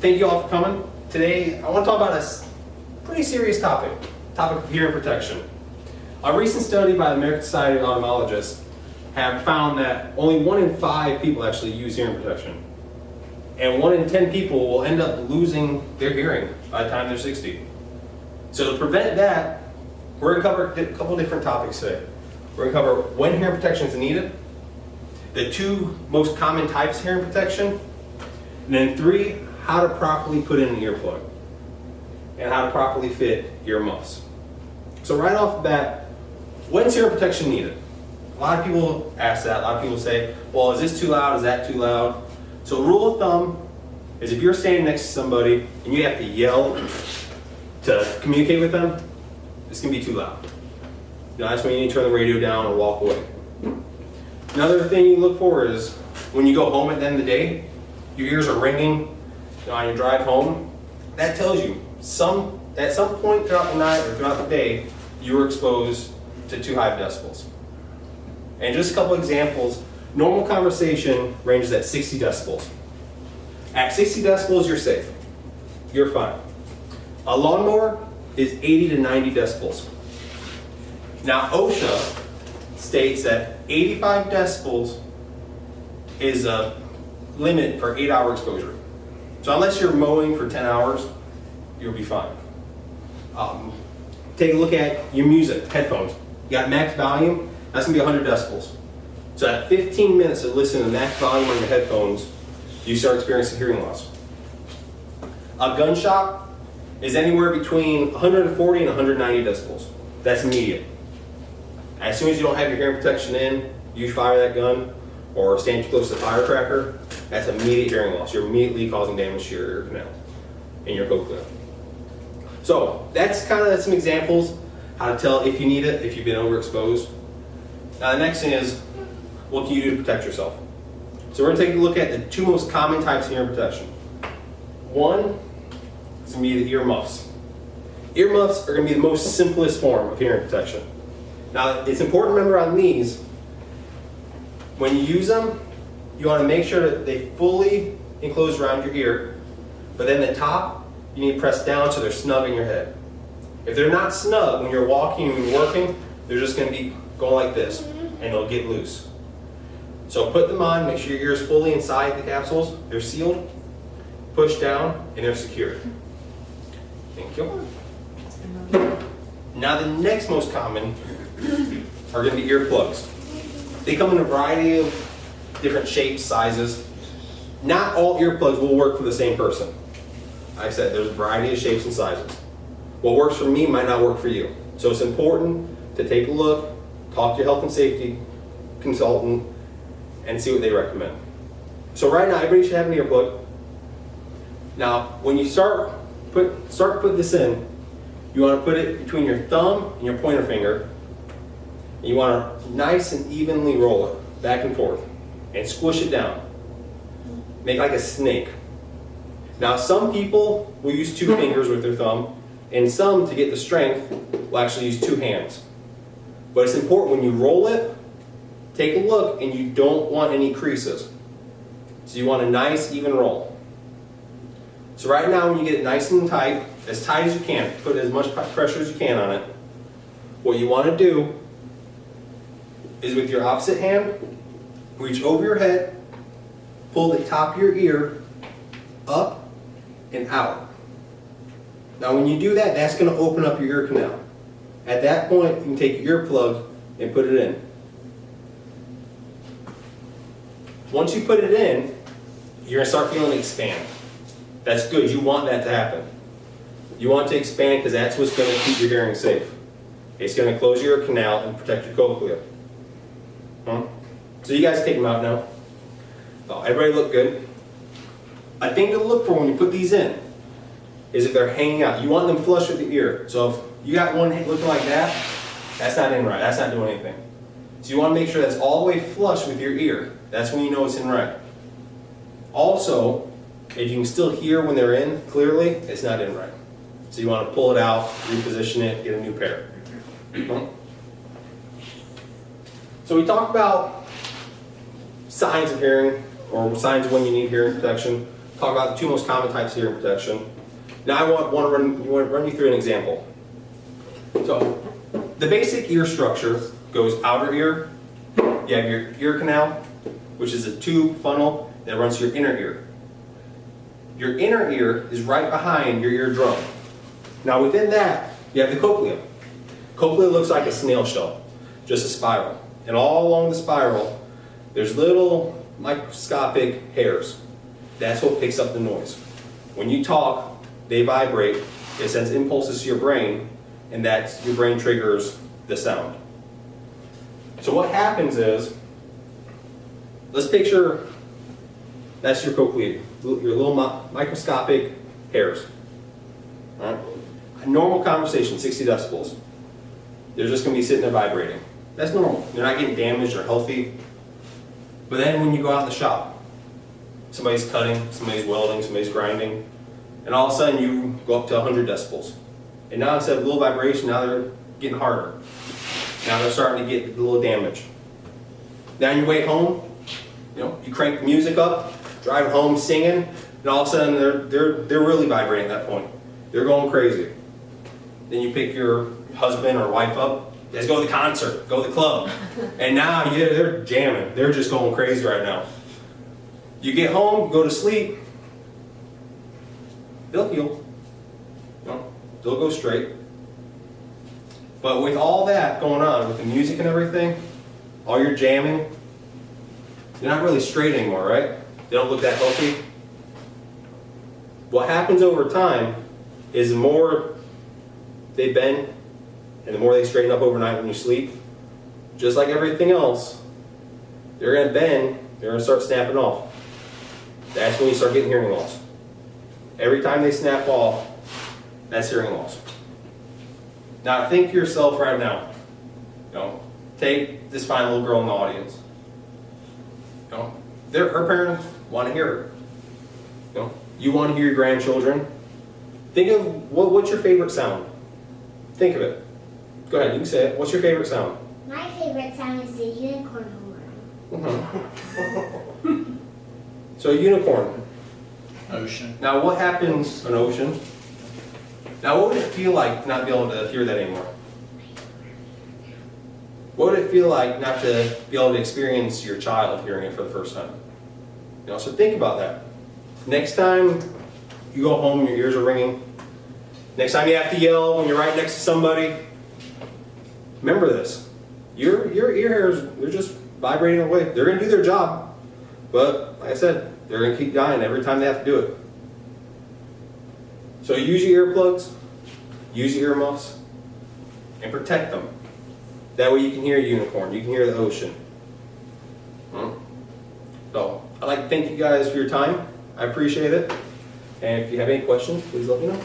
thank you all for coming. Today, I want to talk about a pretty serious topic of hearing protection. A recent study by the American Society of Ophthalmologists have found that only 1 in 5 people actually use hearing protection. And 1 in 10 people will end up losing their hearing by the time they're 60. So to prevent that, we're going to cover a couple different topics today. We're going to cover when hearing protection is needed, the 2 most common types of hearing protection, and then 3, how to properly put in an earplug, and how to properly fit earmuffs. So right off the bat, when's hearing protection needed? A lot of people ask that. A lot of people say, well, is this too loud? Is that too loud? So a rule of thumb is if you're standing next to somebody and you have to yell to communicate with them, it's going to be too loud. That's when you need to turn the radio down or walk away. Another thing you look for is when you go home at the end of the day, your ears are ringing on your drive home. That tells you at some point throughout the night or throughout the day, you were exposed to too high decibels. And just a couple examples, normal conversation ranges at 60 decibels. At 60 decibels, you're safe. You're fine. A lawnmower is 80 to 90 decibels. Now OSHA states that 85 decibels is a limit for 8-hour exposure. So unless you're mowing for 10 hours, you'll be fine. Take a look at your music, headphones. You got max volume, that's gonna be 100 decibels. So at 15 minutes of listening to max volume on your headphones, you start experiencing hearing loss. A gunshot is anywhere between 140 and 190 decibels. That's immediate. As soon as you don't have your hearing protection in, you fire that gun or stand too close to the firecracker, that's immediate hearing loss. You're immediately causing damage to your ear canal and your cochlea. So that's some examples how to tell if you need it, if you've been overexposed. Now the next thing is, what can you do to protect yourself? So we're going to take a look at the 2 most common types of hearing protection. One is going to be the earmuffs. Earmuffs are going to be the most simplest form of hearing protection. Now it's important to remember on these, when you use them, you want to make sure that they fully enclose around your ear, but then the top, you need to press down so they're snug in your head. If they're not snug when you're walking and working, they're just going to be going like this, and they'll get loose. So put them on, make sure your ear is fully inside the capsules, they're sealed, push down, and they're secured. Thank you. Now the next most common are going to be earplugs. They come in a variety of different shapes, sizes. Not all earplugs will work for the same person. Like I said, there's a variety of shapes and sizes. What works for me might not work for you. So it's important to take a look, talk to your health and safety consultant, and see what they recommend. So right now, everybody should have an earplug. Now, when you start putting this in, you want to put it between your thumb and your pointer finger. And you want to nice and evenly roll it back and forth and squish it down. Make like a snake. Now some people will use 2 fingers with their thumb, and some, to get the strength, will actually use 2 hands. But it's important when you roll it, take a look, and you don't want any creases. So you want a nice even roll. So right now when you get it nice and tight as you can, put as much pressure as you can on it, what you want to do is with your opposite hand, reach over your head, pull the top of your ear up and out. Now when you do that, that's going to open up your ear canal. At that point, you can take your earplug and put it in. Once you put it in, you're going to start feeling it expand. That's good. You want that to happen. You want it to expand because that's what's going to keep your hearing safe. It's going to close your ear canal and protect your cochlea. So you guys take them out now. Everybody look good. A thing to look for when you put these in is if they're hanging out. You want them flush with the ear. So if you got one looking like that, that's not in right. That's not doing anything. So you want to make sure that's all the way flush with your ear. That's when you know it's in right. Also, if you can still hear when they're in clearly, it's not in right. So you want to pull it out, reposition it, get a new pair. So we talked about signs of hearing, or signs of when you need hearing protection. talk about the two most common types of hearing protection. Now I want to run you through an example. So the basic ear structure goes outer ear. You have your ear canal, which is a tube funnel that runs to your inner ear. Your inner ear is right behind your eardrum. Now within that, you have the cochlea. Cochlea looks like a snail shell, just a spiral. And all along the spiral, there's little microscopic hairs. That's what picks up the noise. When you talk, they vibrate, it sends impulses to your brain, and that's your brain triggers the sound. So what happens is, let's picture that's your cochlea, your little microscopic hairs. All right? A normal conversation, 60 decibels. They're just going to be sitting there vibrating. That's normal. They're not getting damaged or healthy. But then when you go out in the shop, somebody's cutting, somebody's welding, somebody's grinding, and all of a sudden you go up to 100 decibels. And now instead of a little vibration, now they're getting harder. Now they're starting to get a little damage. Now on your way home, you crank the music up, drive home singing, and all of a sudden they're really vibrating at that point. They're going crazy. Then you pick your husband or wife up, let's go to the concert, go to the club. And now they're jamming. They're just going crazy right now. You get home, go to sleep, they'll heal. They'll go straight. But with all that going on, with the music and everything, all your jamming, they're not really straight anymore, right? They don't look that healthy. What happens over time is the more they bend and the more they straighten up overnight when you sleep, just like everything else, they're going to bend, they're going to start snapping off. That's when you start getting hearing loss. Every time they snap off, that's hearing loss. Now think to yourself right now, take this fine little girl in the audience. Her parents want to hear her. You want to hear your grandchildren. Think of what's your favorite sound? Think of it. Go ahead, you can say it. What's your favorite sound? My favorite sound is the unicorn horn. So a unicorn. Ocean. Now what happens, an ocean? Now what would it feel like to not be able to hear that anymore? What would it feel like not to be able to experience your child hearing it for the first time? So think about that. Next time you go home and your ears are ringing, next time you have to yell when you're right next to somebody, remember this. Your ear hairs, they're just vibrating away. They're going to do their job. But like I said, they're going to keep dying every time they have to do it. So use your earplugs, use your earmuffs, and protect them. That way you can hear a unicorn, you can hear the ocean. So I'd like to thank you guys for your time. I appreciate it. And if you have any questions, please let me know.